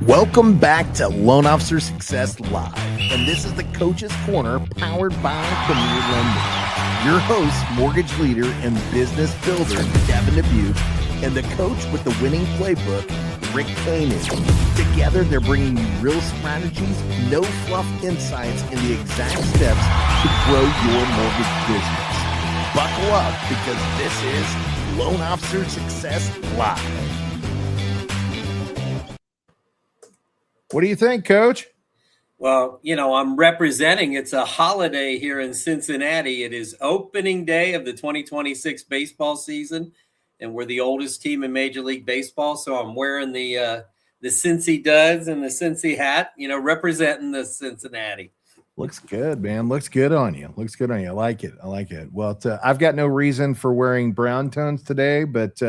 Welcome back to Loan Officer Success Live, and this is the Coach's Corner powered by Premier Lending. Your host, mortgage leader and business builder, Devin Dubuque, and the coach with the winning playbook, Rick Koenig. Together, they're bringing you real strategies, no fluff insights, and the exact steps to grow your mortgage business. Buckle up, because this is Loan Officer Success Live. What do you think, Coach? Well, I'm representing. It's a holiday here in Cincinnati. It is opening day of the 2026 baseball season, and we're the oldest team in Major League Baseball. So I'm wearing the Cincy duds and the Cincy hat, representing the Cincinnati. Looks good, man. Looks good on you. I like it. Well, I've got no reason for wearing brown tones today, but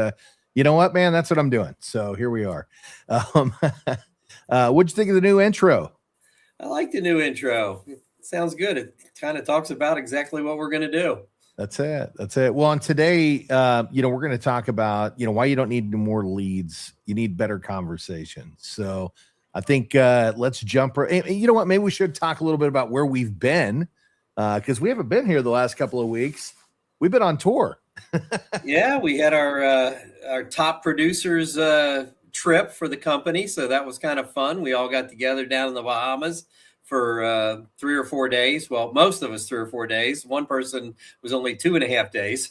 you know what, man? That's what I'm doing. So here we are. What'd you think of the new intro? I like the new intro. It sounds good. It kind of talks about exactly what we're going to do. That's it. Well, and today, we're going to talk about, why you don't need more leads. You need better conversations. So I think let's jump. You know what? Maybe we should talk a little bit about where we've been, because we haven't been here the last couple of weeks. We've been on tour. Yeah, we had our top producers trip for the company, so that was kind of fun. We all got together down in the Bahamas for 3 or 4 days. Well, most of us 3 or 4 days. One person was only 2.5 days.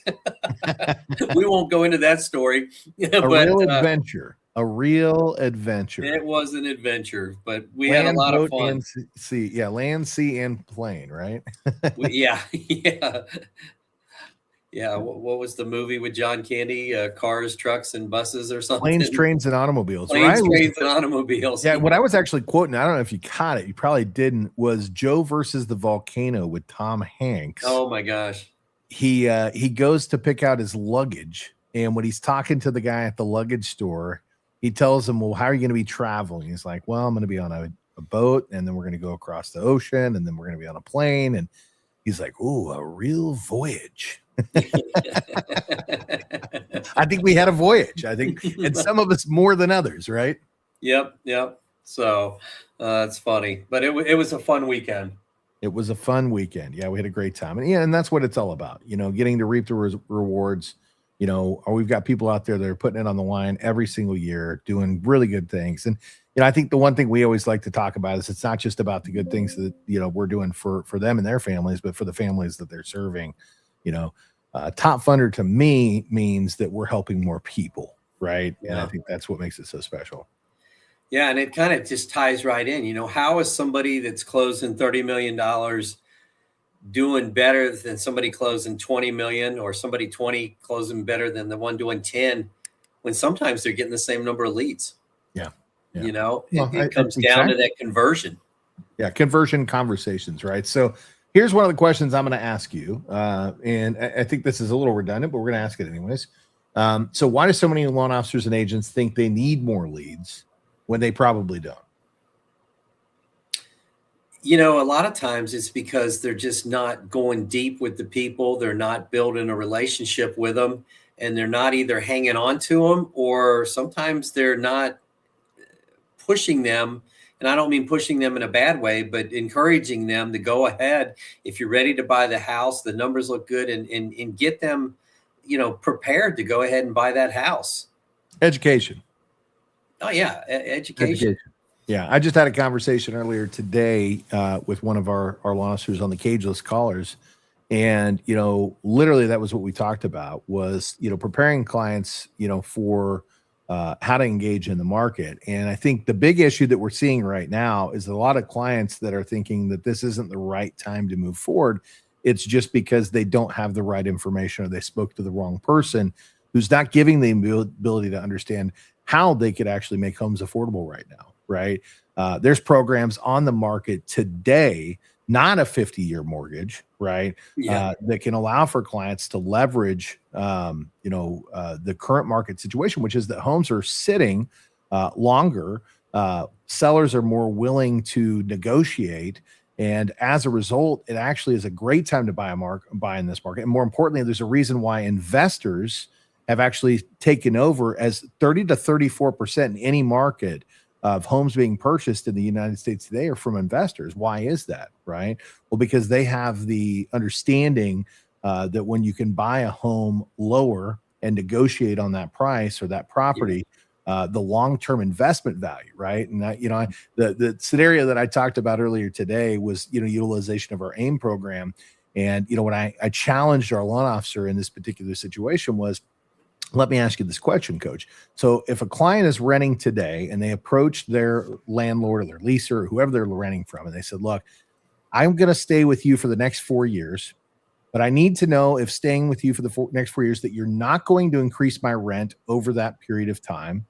We won't go into that story. A real adventure. It was an adventure, but we had a lot of fun. And sea. Yeah, land, sea, and plane, right? Yeah. Yeah, what was the movie with John Candy? Cars, trucks, and buses, or something? Planes, trains, and automobiles. Trains, and automobiles. Yeah, what I was actually quoting, I don't know if you caught it, you probably didn't, was Joe versus the Volcano with Tom Hanks. Oh, my gosh. He goes to pick out his luggage, and when he's talking to the guy at the luggage store, he tells him, well, how are you going to be traveling? He's like, well, I'm going to be on a boat, and then we're going to go across the ocean, and then we're going to be on a plane. And he's like, ooh, a real voyage. I think we had a voyage. And some of us more than others, right? Yep. So it's funny, but it was a fun weekend. It was a fun weekend. Yeah, we had a great time, and that's what it's all about. Getting to reap the rewards. We've got people out there that are putting it on the line every single year, doing really good things. And I think the one thing we always like to talk about is it's not just about the good things that we're doing for them and their families, but for the families that they're serving. Top funder to me means that we're helping more people, right? Yeah. And I think that's what makes it so special. Yeah, and it kind of just ties right in. How is somebody that's closing $30 million doing better than somebody closing 20 million, or somebody 20 closing better than the one doing 10, when sometimes they're getting the same number of leads? Yeah. It comes down to that conversion. Yeah, conversion conversations, right? So here's one of the questions I'm going to ask you, and I think this is a little redundant, but we're going to ask it anyways. So why do so many loan officers and agents think they need more leads when they probably don't? A lot of times it's because they're just not going deep with the people. They're not building a relationship with them, and they're not either hanging on to them, or sometimes they're not pushing them. And I don't mean pushing them in a bad way, but encouraging them to go ahead. If you're ready to buy the house, the numbers look good, and get them, prepared to go ahead and buy that house. Education. Oh, yeah. Education. Yeah. I just had a conversation earlier today with one of our loan officers on the Cageless Callers. And, literally that was what we talked about was, preparing clients, for how to engage in the market. And I think the big issue that we're seeing right now is a lot of clients that are thinking that this isn't the right time to move forward. It's just because they don't have the right information, or they spoke to the wrong person who's not giving them the ability to understand how they could actually make homes affordable right now, right? There's programs on the market today, not a 50-year mortgage, right? Yeah. That can allow for clients to leverage, the current market situation, which is that homes are sitting longer. Sellers are more willing to negotiate. And as a result, it actually is a great time to buy in this market. And more importantly, there's a reason why investors have actually taken over, as 30 to 34% in any market of homes being purchased in the United States today are from investors. Why is that? Right. Well, because they have the understanding that when you can buy a home lower and negotiate on that price or that property, the long-term investment value, right? And that, the scenario that I talked about earlier today was, utilization of our AIM program. And, when I challenged our loan officer in this particular situation was, let me ask you this question, coach. So if a client is renting today and they approach their landlord or their leaser or whoever they're renting from, and they said, look, I'm going to stay with you for the next 4 years, but I need to know if staying with you for the next 4 years that you're not going to increase my rent over that period of time.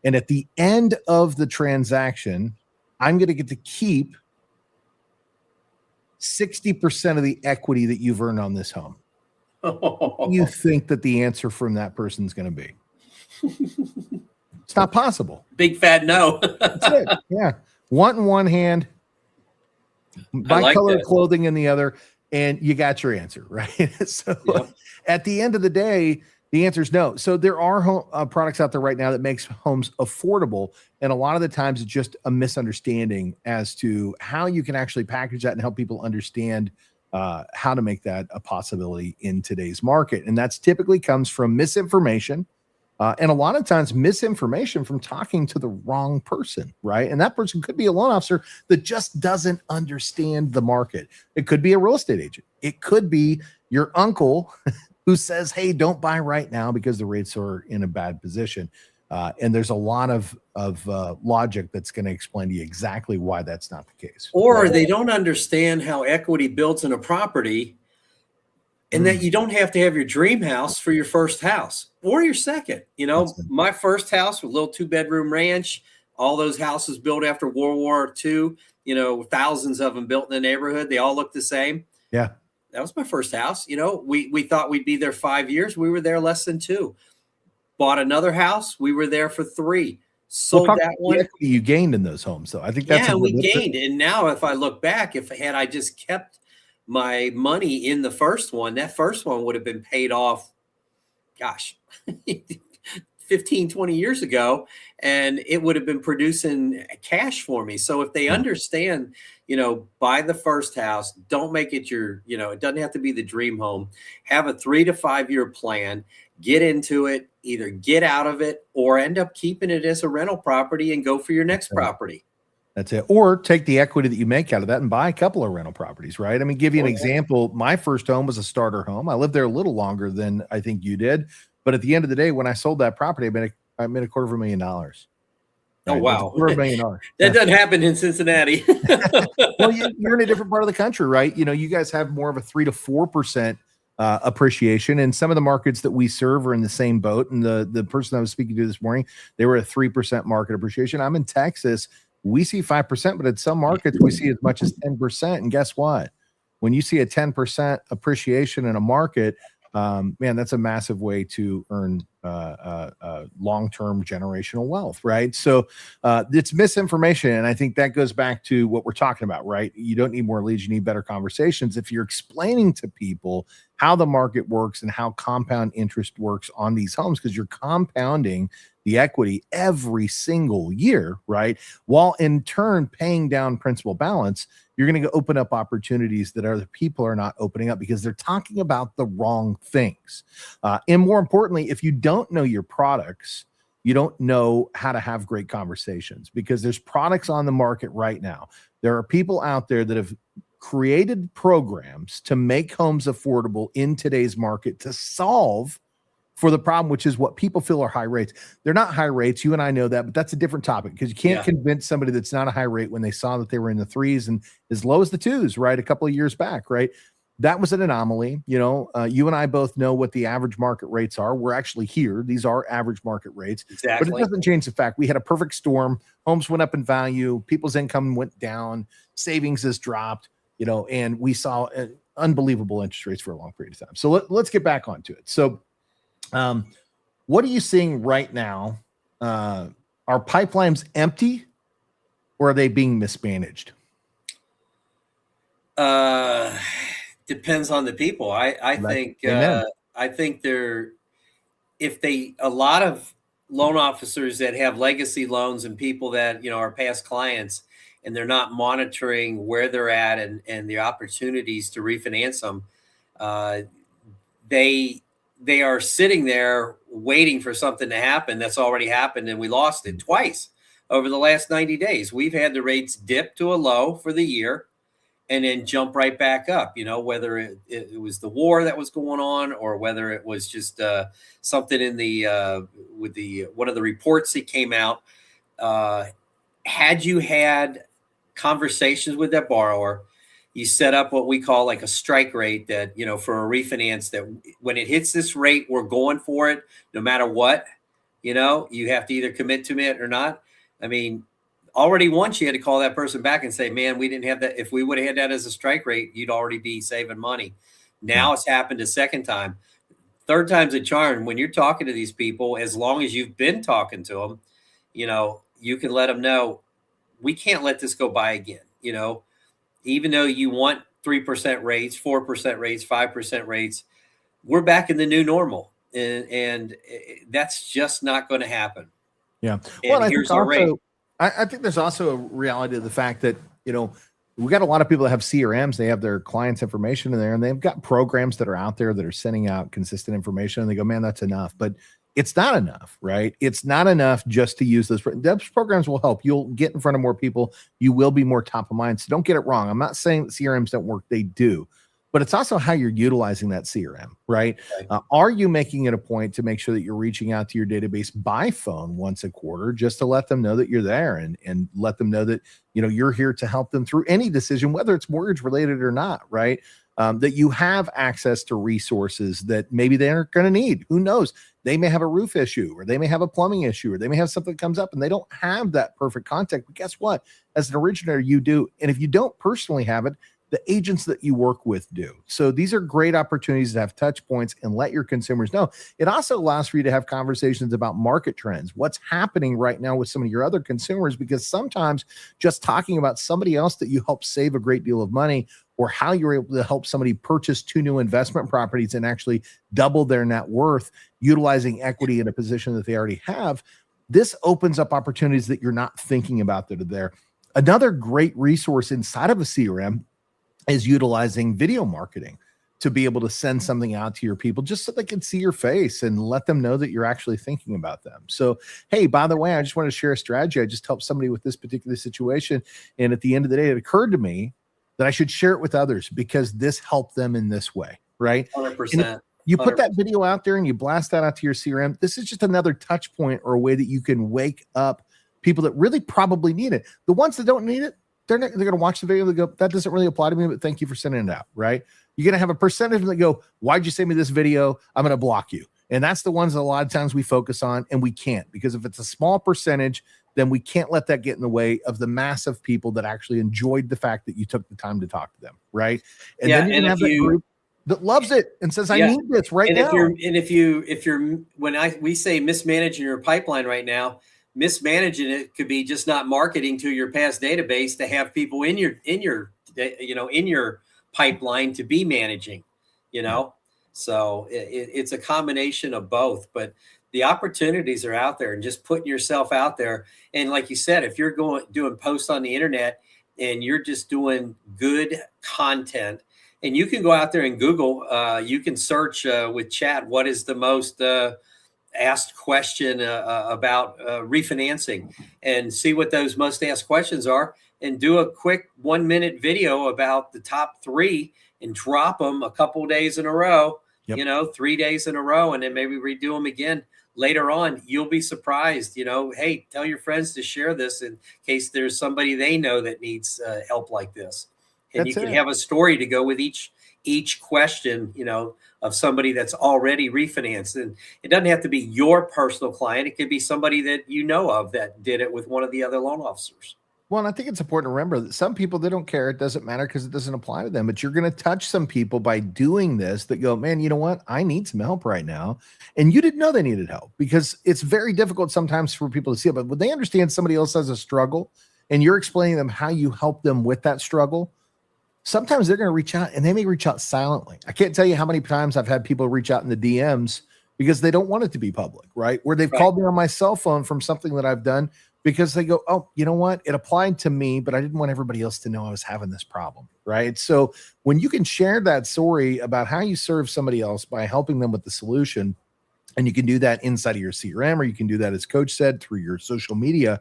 And at the end of the transaction, I'm going to get to keep 60% of the equity that you've earned on this home. What do you think that the answer from that person is going to be? It's not possible. Big fat no. That's it. Yeah. Want in one hand, buy colored clothing in the other, and you got your answer, right? So at the end of the day, the answer is no. So there are products out there right now that makes homes affordable. And a lot of the times it's just a misunderstanding as to how you can actually package that and help people understand how to make that a possibility in today's market. And that's typically comes from misinformation. And a lot of times misinformation from talking to the wrong person, right? And that person could be a loan officer that just doesn't understand the market. It could be a real estate agent. It could be your uncle who says, hey, don't buy right now because the rates are in a bad position. And there's a lot of logic that's going to explain to you exactly why that's not the case. Or they don't understand how equity builds in a property, and that you don't have to have your dream house for your first house or your second. My first house was a little 2-bedroom ranch, all those houses built after World War II, thousands of them built in the neighborhood. They all look the same. Yeah. That was my first house. We thought we'd be there 5 years. We were there less than 2. Bought another house. We were there for 3. Sold that one. The equity you gained in those homes, though. I think that's we gained. And now, if I look back, had I just kept my money in the first one, that first one would have been paid off, 15, 20 years ago, and it would have been producing cash for me. So if they understand, buy the first house, don't make it it doesn't have to be the dream home. Have a 3 to 5 year plan, get into it, either get out of it or end up keeping it as a rental property and go for your next property. That's it. Or take the equity that you make out of that and buy a couple of rental properties, right? I mean, give you an example. My first home was a starter home. I lived there a little longer than I think you did. But at the end of the day, when I sold that property, I made $250,000. Right? Oh, wow. $250,000. That doesn't happen in Cincinnati. Well, you're in a different part of the country, right? You guys have more of a 3 to 4% appreciation. And some of the markets that we serve are in the same boat. And the person I was speaking to this morning, they were a 3% market appreciation. I'm in Texas. We see 5%, but in some markets we see as much as 10%. And guess what? When you see a 10% appreciation in a market, man, that's a massive way to earn long-term generational wealth, right? So it's misinformation. And I think that goes back to what we're talking about, right? You don't need more leads, you need better conversations. If you're explaining to people how the market works and how compound interest works on these homes, because you're compounding the equity every single year, right? While in turn paying down principal balance, you're going to open up opportunities that other people are not opening up because they're talking about the wrong things. And more importantly, if you don't know your products, you don't know how to have great conversations, because there's products on the market right now. There are people out there that have created programs to make homes affordable in today's market to solve for the problem, which is what people feel are high rates. They're not high rates. You and I know that, but that's a different topic, because you can't convince somebody that's not a high rate when they saw that they were in the 3s and as low as the 2s, right? A couple of years back, right? That was an anomaly. You and I both know what the average market rates are. We're actually here. These are average market rates. Exactly. But it doesn't change the fact we had a perfect storm. Homes went up in value. People's income went down. Savings has dropped, and we saw unbelievable interest rates for a long period of time. So let's get back onto it. So what are you seeing right now? Are pipelines empty, or are they being mismanaged? Depends on the people. I think they're, a lot of loan officers that have legacy loans and people that, are past clients, and they're not monitoring where they're at and the opportunities to refinance them. Uh, they are sitting there waiting for something to happen that's already happened, and we lost it twice over the last 90 days. We've had the rates dip to a low for the year and then jump right back up, whether it was the war that was going on, or whether it was just something in the with the one of the reports that came out. Had you had conversations with that borrower, you set up what we call like a strike rate that, for a refinance, that when it hits this rate, we're going for it no matter what. You have to either commit to it or not. I mean, already once you had to call that person back and say, man, we didn't have that. If we would have had that as a strike rate, you'd already be saving money. Now it's happened a second time. Third time's a charm. When you're talking to these people, as long as you've been talking to them, you can let them know, we can't let this go by again. Even though you want 3% rates, 4% rates, 5% rates, we're back in the new normal. And that's just not going to happen. Yeah. Well, and here's our rate. I think there's also a reality of the fact that, we got a lot of people that have CRMs. They have their clients' information in there, and they've got programs that are out there that are sending out consistent information. And they go, man, that's enough. But it's not enough, right? It's not enough just to use those. Those programs will help. You'll get in front of more people. You will be more top of mind. So don't get it wrong. I'm not saying that CRMs don't work. They do. But it's also how you're utilizing that CRM, right? Are you making it a point to make sure that you're reaching out to your database by phone once a quarter, just to let them know that you're there, and let them know that, you're here to help them through any decision, whether it's mortgage related or not, right? That you have access to resources that maybe they're going to need. Who knows? They may have a roof issue, or they may have a plumbing issue, or they may have something that comes up and they don't have that perfect contact. But guess what? As an originator, you do. And if you don't personally have it, the agents that you work with do. So these are great opportunities to have touch points and let your consumers know. It also allows for you to have conversations about market trends, what's happening right now with some of your other consumers, because sometimes just talking about somebody else that you help save a great deal of money, or how you're able to help somebody purchase 2 new investment properties and actually double their net worth, utilizing equity in a position that they already have, this opens up opportunities that you're not thinking about that are there. Another great resource inside of a CRM is utilizing video marketing to be able to send something out to your people, just so they can see your face and let them know that you're actually thinking about them. So, hey, by the way, I just want to share a strategy. I just helped somebody with this particular situation. And at the end of the day, it occurred to me that I should share it with others, because this helped them in this way, right? 100%. You put that video out there and you blast that out to your CRM. This is just another touch point, or a way that you can wake up people that really probably need it. The ones that don't need it, they're going to watch the video and go, that doesn't really apply to me, but thank you for sending it out, right? You're going to have a percentage of them that go, why'd you send me this video? I'm going to block you. And that's the ones that a lot of times we focus on, and we can't, because if it's a small percentage, then we can't let that get in the way of the mass of people that actually enjoyed the fact that you took the time to talk to them, right? And then you're going to have that group that loves it and says, I need this right now. If you're when we say mismanaging your pipeline right now, mismanaging it could be just not marketing to your past database to have people in your pipeline to be managing, so it's a combination of both. But the opportunities are out there, and just putting yourself out there. And like you said, if you're doing posts on the internet and you're just doing good content, and you can go out there and Google, you can search with chat, what is the most asked question about refinancing, and see what those most asked questions are, and do a quick 1-minute video about the top 3 and drop them a couple days in a row, 3 days in a row, and then maybe redo them again later on. You'll be surprised, hey, tell your friends to share this in case there's somebody they know that needs help like this. And you can have a story to go with each question, of somebody that's already refinanced. And it doesn't have to be your personal client. It could be somebody that you know of that did it with one of the other loan officers. Well, and I think it's important to remember that some people, they don't care. It doesn't matter because it doesn't apply to them. But you're going to touch some people by doing this that go, man, you know what? I need some help right now. And you didn't know they needed help, because it's very difficult sometimes for people to see it. But when they understand somebody else has a struggle and you're explaining them how you help them with that struggle, sometimes they're going to reach out, and they may reach out silently. I can't tell you how many times I've had people reach out in the DMs, because they don't want it to be public, right? Where they've Right. called me on my cell phone from something that I've done because they go, oh, you know what? It applied to me, but I didn't want everybody else to know I was having this problem, right? So when you can share that story about how you serve somebody else by helping them with the solution, and you can do that inside of your CRM, or you can do that, as Coach said, through your social media,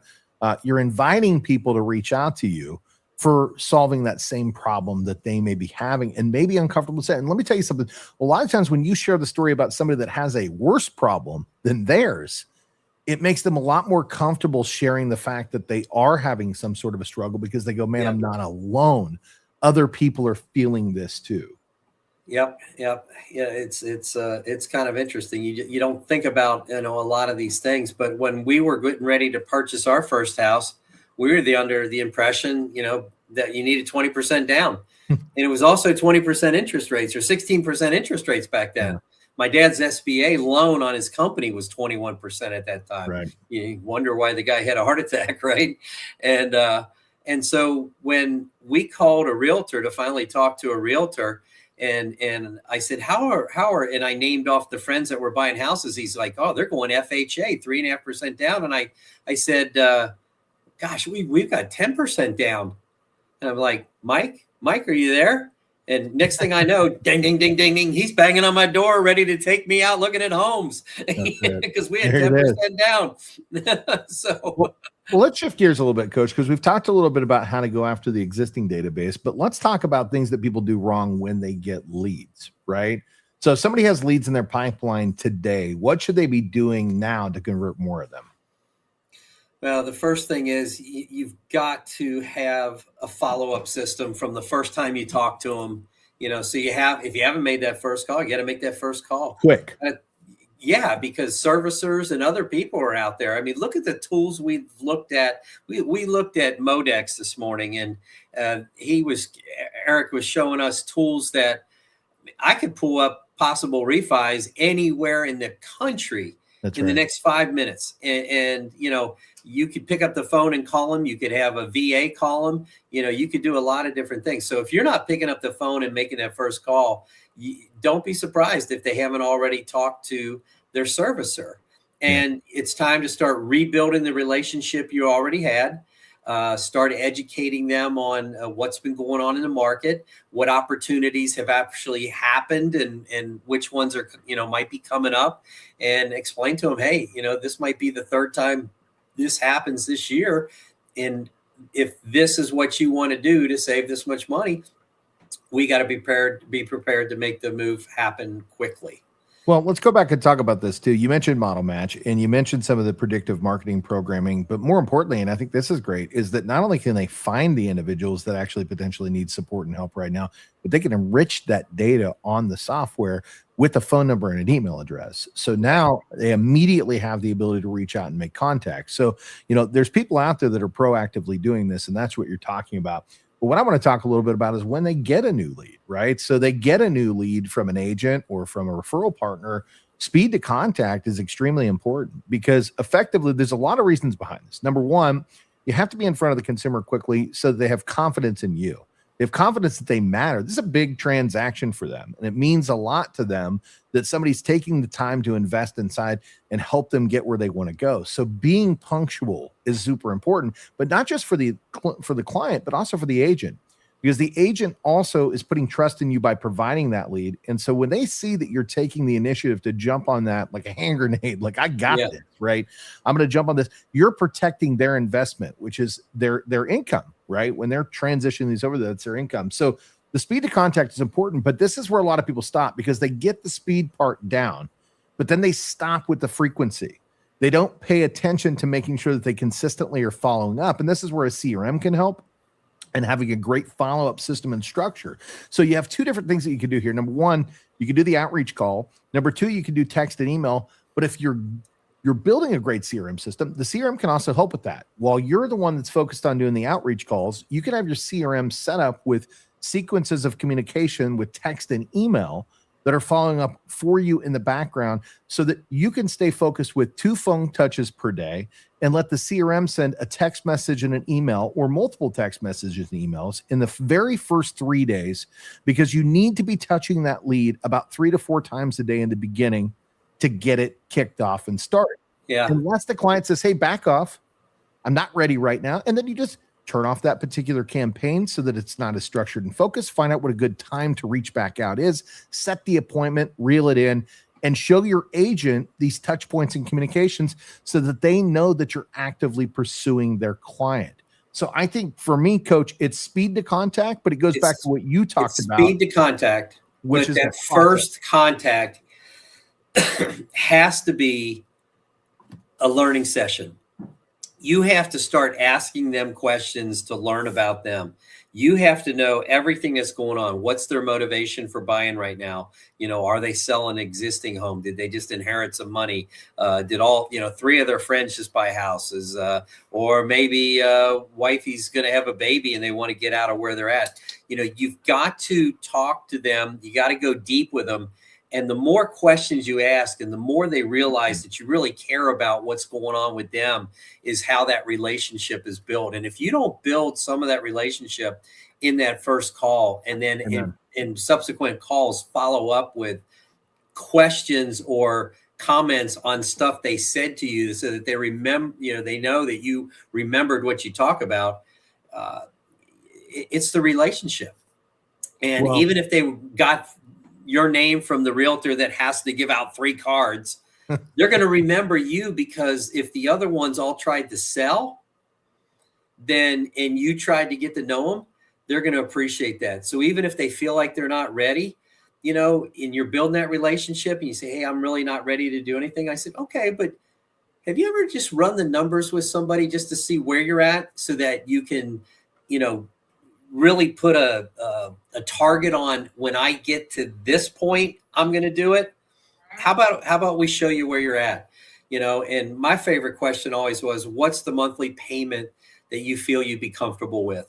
you're inviting people to reach out to you for solving that same problem that they may be having and maybe uncomfortable to say. And let me tell you something. A lot of times when you share the story about somebody that has a worse problem than theirs, it makes them a lot more comfortable sharing the fact that they are having some sort of a struggle, because they go, man, Yeah. I'm not alone. Other people are feeling this too. Yep, yep. Yeah, it's kind of interesting. You don't think about, a lot of these things, but when we were getting ready to purchase our first house, we were under the impression, that you needed 20% down. And it was also 20% interest rates, or 16% interest rates back then. Yeah. My dad's SBA loan on his company was 21% at that time. Right. You wonder why the guy had a heart attack, right? And so when we called a realtor to finally talk to a realtor, and I said, how are, and I named off the friends that were buying houses. He's like, oh, they're going FHA, 3.5% down. And I said, gosh, we've got 10% down. And I'm like, Mike, are you there? And next thing I know, ding, ding, ding, ding, ding, he's banging on my door, ready to take me out looking at homes because we had 10% down. So. Well, let's shift gears a little bit, Coach, because we've talked a little bit about how to go after the existing database, but let's talk about things that people do wrong when they get leads, right? So if somebody has leads in their pipeline today, what should they be doing now to convert more of them? Well, the first thing is you've got to have a follow-up system from the first time you talk to them. So if you haven't made that first call, you got to make that first call quick. Yeah, because servicers and other people are out there. I mean, look at the tools we've looked at. We looked at Modex this morning, and Eric was showing us tools that I could pull up possible refis anywhere in the country the next 5 minutes. And you could pick up the phone and call them. You could have a VA call them. You could do a lot of different things. So if you're not picking up the phone and making that first call, don't be surprised if they haven't already talked to their servicer. And it's time to start rebuilding the relationship you already had. Start educating them on what's been going on in the market, what opportunities have actually happened, and which ones are, might be coming up, and explain to them, hey, this might be the third time this happens this year. And if this is what you want to do to save this much money, we got to be prepared to make the move happen quickly. Well, let's go back and talk about this too. You mentioned Model Match, and you mentioned some of the predictive marketing programming, but more importantly, and I think this is great, is that not only can they find the individuals that actually potentially need support and help right now, but they can enrich that data on the software with a phone number and an email address. So now they immediately have the ability to reach out and make contact. So, there's people out there that are proactively doing this, and that's what you're talking about. But what I want to talk a little bit about is when they get a new lead, right? So they get a new lead from an agent or from a referral partner. Speed to contact is extremely important, because effectively there's a lot of reasons behind this. Number one, you have to be in front of the consumer quickly so that they have confidence in you. They have confidence that they matter. This is a big transaction for them, and it means a lot to them that somebody's taking the time to invest inside and help them get where they want to go. So being punctual is super important, but not just for the client, but also for the agent, because the agent also is putting trust in you by providing that lead. And so when they see that you're taking the initiative to jump on that like a hand grenade, like I got this, right? I'm going to jump on this. You're protecting their investment, which is their income, right? When they're transitioning these over, that's their income. So the speed to contact is important, but this is where a lot of people stop, because they get the speed part down, but then they stop with the frequency. They don't pay attention to making sure that they consistently are following up. And this is where a CRM can help, and having a great follow-up system and structure. So you have two different things that you can do here. Number one, you can do the outreach call. Number two, you can do text and email. But if you're building a great CRM system, the CRM can also help with that. While you're the one that's focused on doing the outreach calls, you can have your CRM set up with sequences of communication with text and email that are following up for you in the background, so that you can stay focused with 2 phone touches per day and let the CRM send a text message and an email, or multiple text messages and emails in the very first 3 days, because you need to be touching that lead about 3 to 4 times a day in the beginning to get it kicked off and started. Yeah. Unless the client says, hey, back off, I'm not ready right now. And then you just turn off that particular campaign so that it's not as structured and focused. Find out what a good time to reach back out is, set the appointment, reel it in, and show your agent these touch points and communications so that they know that you're actively pursuing their client. So I think for me, Coach, it's speed to contact, but it goes back to what you talked about. Speed to contact, which is that first contact has to be a learning session. You have to start asking them questions to learn about them. You have to know everything that's going on. What's their motivation for buying right now? Are they selling an existing home? Did they just inherit some money? Did three of their friends just buy houses? Or maybe wifey's going to have a baby and they want to get out of where they're at. You've got to talk to them. You got to go deep with them. And the more questions you ask and the more they realize that you really care about what's going on with them is how that relationship is built. And if you don't build some of that relationship in that first call and then in subsequent calls follow up with questions or comments on stuff they said to you so that they remember, they know that you remembered what you talk about, it's the relationship. And even if they got your name from the realtor that has to give out 3 cards, they're going to remember you, because if the other ones all tried to sell, and you tried to get to know them, they're going to appreciate that. So even if they feel like they're not ready, and you're building that relationship and you say, hey, I'm really not ready to do anything. I said, okay, but have you ever just run the numbers with somebody just to see where you're at so that you can, really put a target on, when I get to this point, I'm going to do it. How about we show you where you're at? And my favorite question always was, what's the monthly payment that you feel you'd be comfortable with?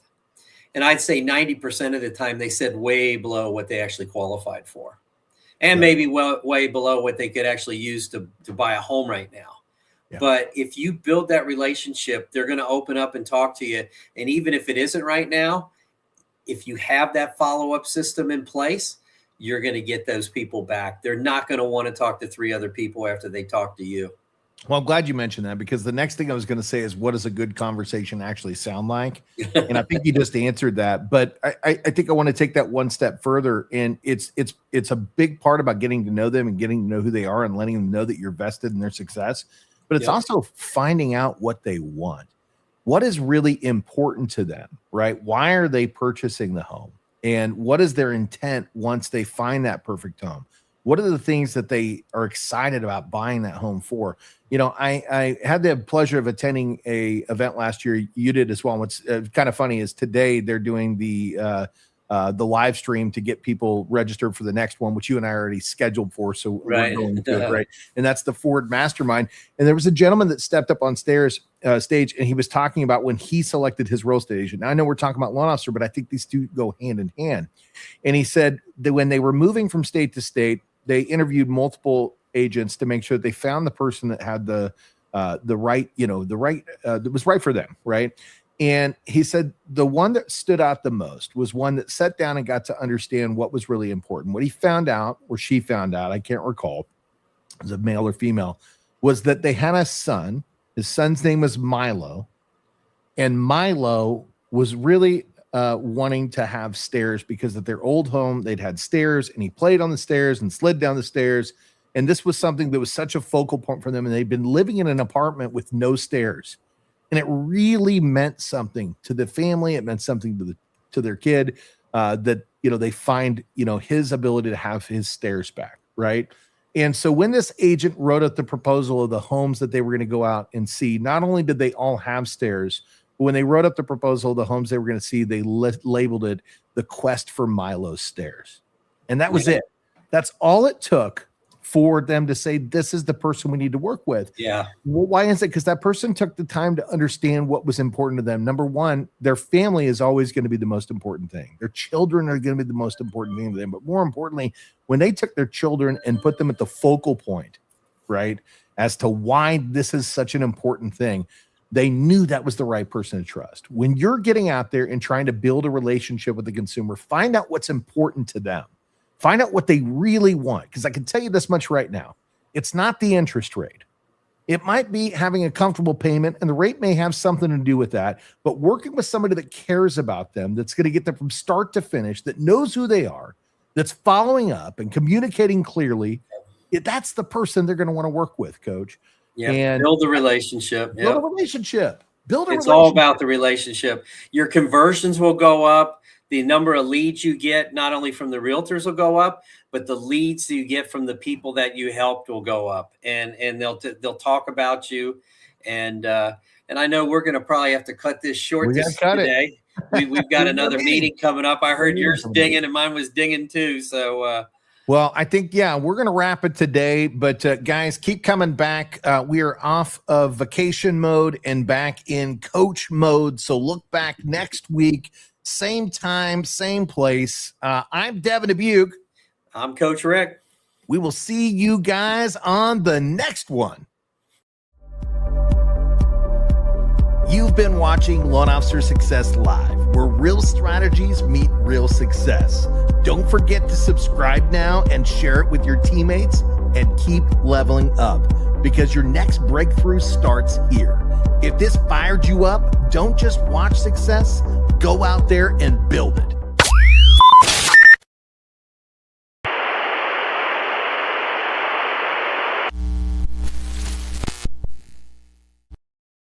And I'd say 90% of the time they said way below what they actually qualified for, and maybe way below what they could actually use to buy a home right now. Yeah. But if you build that relationship, they're going to open up and talk to you. And even if it isn't right now, if you have that follow-up system in place, you're going to get those people back. They're not going to want to talk to 3 other people after they talk to you. Well, I'm glad you mentioned that, because the next thing I was going to say is, what does a good conversation actually sound like? And I think you just answered that. But I think I want to take that one step further. And it's a big part about getting to know them and getting to know who they are and letting them know that you're vested in their success. But it's also finding out what they want. What is really important to them, right? Why are they purchasing the home? And what is their intent once they find that perfect home? What are the things that they are excited about buying that home for? I had the pleasure of attending a event last year. You did as well. What's kind of funny is today they're doing the live stream to get people registered for the next one, which you and I already scheduled for. So we're going to it, right? And that's the Ford Mastermind. And there was a gentleman that stepped up on stage, and he was talking about when he selected his real estate agent. Now, I know we're talking about loan officer, but I think these two go hand in hand. And he said that when they were moving from state to state, they interviewed multiple agents to make sure that they found the person that had the right, that was right for them, right? And he said the one that stood out the most was one that sat down and got to understand what was really important. What he found out, or she found out, I can't recall, it was a male or female, was that they had a son. His son's name was Milo. And Milo was really wanting to have stairs, because at their old home, they'd had stairs, and he played on the stairs and slid down the stairs. And this was something that was such a focal point for them. And they'd been living in an apartment with no stairs. And it really meant something to the family. It meant something to their kid, that, they find, his ability to have his stairs back. Right. And so when this agent wrote up the proposal of the homes that they were going to go out and see, not only did they all have stairs, but when they wrote up the proposal of the homes they were going to see, they labeled it the Quest for Milo's Stairs. And that was it. That's all it took for them to say, this is the person we need to work with. Yeah. Well, why is it? Because that person took the time to understand what was important to them. Number one, their family is always going to be the most important thing. Their children are going to be the most important thing to them. But more importantly, when they took their children and put them at the focal point, right, as to why this is such an important thing, they knew that was the right person to trust. When you're getting out there and trying to build a relationship with the consumer, find out what's important to them. Find out what they really want. Because I can tell you this much right now. It's not the interest rate. It might be having a comfortable payment, and the rate may have something to do with that, but working with somebody that cares about them, that's going to get them from start to finish, that knows who they are, that's following up and communicating clearly, that's the person they're going to want to work with, Coach. Yeah, And build the relationship. build a relationship. It's all about the relationship. Your conversions will go up. The number of leads you get, not only from the realtors, will go up, but the leads you get from the people that you helped will go up, and they'll talk about you. And I know we're going to probably have to cut this short today. We've got another meeting coming up. I heard yours dinging and mine was dinging too. So. Well, I think, we're going to wrap it today, but guys, keep coming back. We are off of vacation mode and back in coach mode. So look back next week, same time, same place. I'm Devin Dubuque. I'm Coach Rick. We will see you guys on the next one. You've been watching Loan Officer Success Live, where real strategies meet real success. Don't forget to subscribe now and share it with your teammates, and keep leveling up, because your next breakthrough starts here. If this fired you up, don't just watch success, go out there and build it.